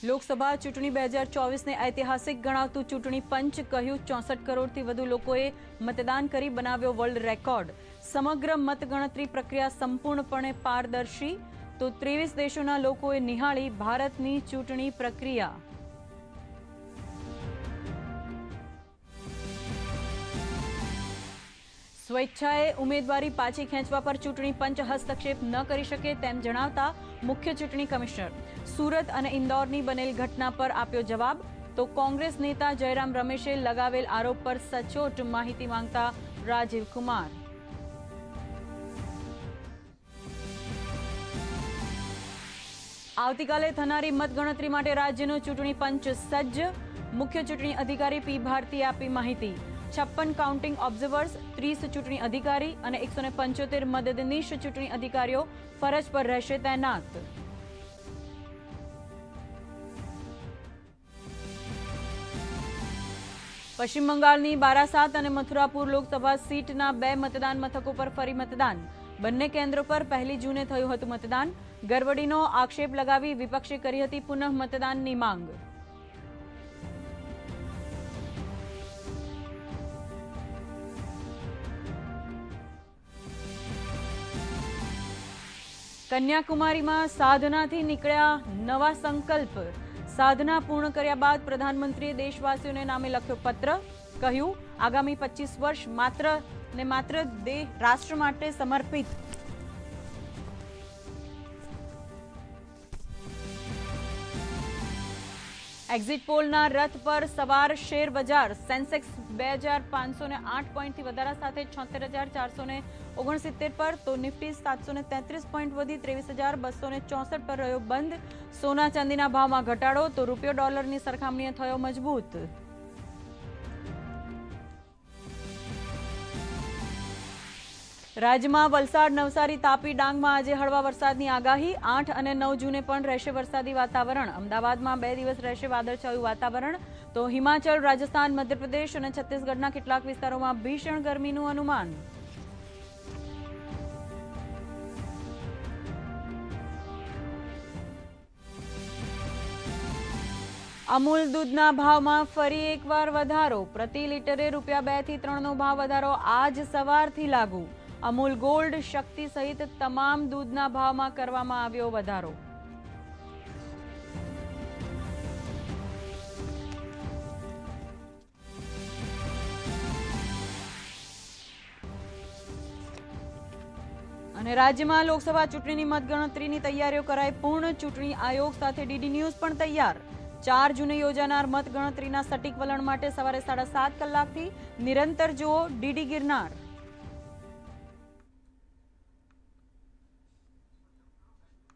લોકસભા ચૂંટણી 2024ને ઐતિહાસિક ગણાવતું ચૂંટણી પંચ કહ્યું 64 કરોડથી વધુ લોકોએ મતદાન કરી બનાવ્યો વર્લ્ડ રેકોર્ડ. સમગ્ર મતગણતરી પ્રક્રિયા સંપૂર્ણપણે પારદર્શી, તો 23 દેશોના લોકોએ નિહાળી ભારતની ચૂંટણી પ્રક્રિયા. સ્વેચ્છાએ ઉમેદવારી પાછી ખેંચવા પર ચૂંટણી પંચ હસ્તક્ષેપ ન કરી શકે તેમ જણાવતા મુખ્ય ચૂંટણી કમિશનર. સુરત અને ઇન્દોરની બનેલ ઘટના પર આપ્યો જવાબ, તો કોંગ્રેસ નેતા જયરામ રમેશે લગાવેલ આરોપ પર સચોટ માહિતી માંગતા રાજીવ કુમાર. આવતીકાલે થનારી મતગણતરી માટે રાજ્યનો ચૂંટણી પંચ સજ્જ. મુખ્ય ચૂંટણી અધિકારી પી ભારતીએ આપી માહિતી. 56 કાઉન્ટિંગ ઓબ્ઝર્વર્સ, 30 ચૂંટણી અધિકારી અને 175 મદદનીશ ચૂંટણી અધિકારીઓ ફરજ પર રહેશે તૈનાત. પશ્ચિમ બંગાળની બારાસાત અને મથુરાપુર લોકસભા સીટના 2 મતદાન મથકો પર ફરી મતદાન. બંને કેન્દ્રો પર 1 જૂને થયું હતું મતદાન. ગરબડીનો આક્ષેપ લગાવી વિપક્ષે કરી હતી પુનઃ મતદાનની માંગ. કન્યાકુમારીમાં સાધનાથી નીકળ્યા નવા સંકલ્પ. સાધના પૂર્ણ કર્યા બાદ પ્રધાનમંત્રીએ દેશવાસીઓને નામે લખ્યો પત્ર. કહ્યું, આગામી 25 વર્ષ માત્ર ને માત્ર રાષ્ટ્ર માટે સમર્પિત. એક્ઝિટ પોલના રથ પર સવાર શેર બજાર. સેન્સેક્સ 2508 પોઈન્ટથી વધારા સાથે 76,469 પર, તો નિફ્ટી 733 પોઈન્ટ વધી 23,264 પર રહ્યો બંધ. સોના ચાંદીના ભાવમાં ઘટાડો, તો રૂપિયો ડોલરની સરખામણીએ થયો મજબૂત. રાજ્યમાં વલસાડ, નવસારી, તાપી, ડાંગમાં આજે હળવા વરસાદની આગાહી. 8 અને 9 જૂને પણ રહેશે વરસાદી વાતાવરણ. અમદાવાદમાં 2 દિવસ રહેશે વાદળછાયું વાતાવરણ. તો હિમાચલ, રાજસ્થાન, મધ્યપ્રદેશ અને છત્તીસગઢના કેટલાક વિસ્તારોમાં ભીષણ ગરમીનું અનુમાન. અમૂલ દૂધના ભાવમાં ફરી એકવાર વધારો. પ્રતિ લીટરે ₹2 થી 3નો ભાવ વધારો આજ સવારથી લાગુ. અમૂલ ગોલ્ડ, શક્તિ સહિત તમામ દૂધના ભાવમાં કરવામાં આવ્યો વધારો. અને રાજ્યમાં લોકસભા ચૂંટણીની મતગણતરીની તૈયારીઓ કરાઈ પૂર્ણ. ચૂંટણી આયોગ સાથે ડીડી ન્યૂઝ પણ તૈયાર. 4 જૂને યોજાનાર મતગણતરીના સટીક વલણ માટે સવારે 7:30 કલાકથી નિરંતર જુઓ ડીડી ગિરનાર.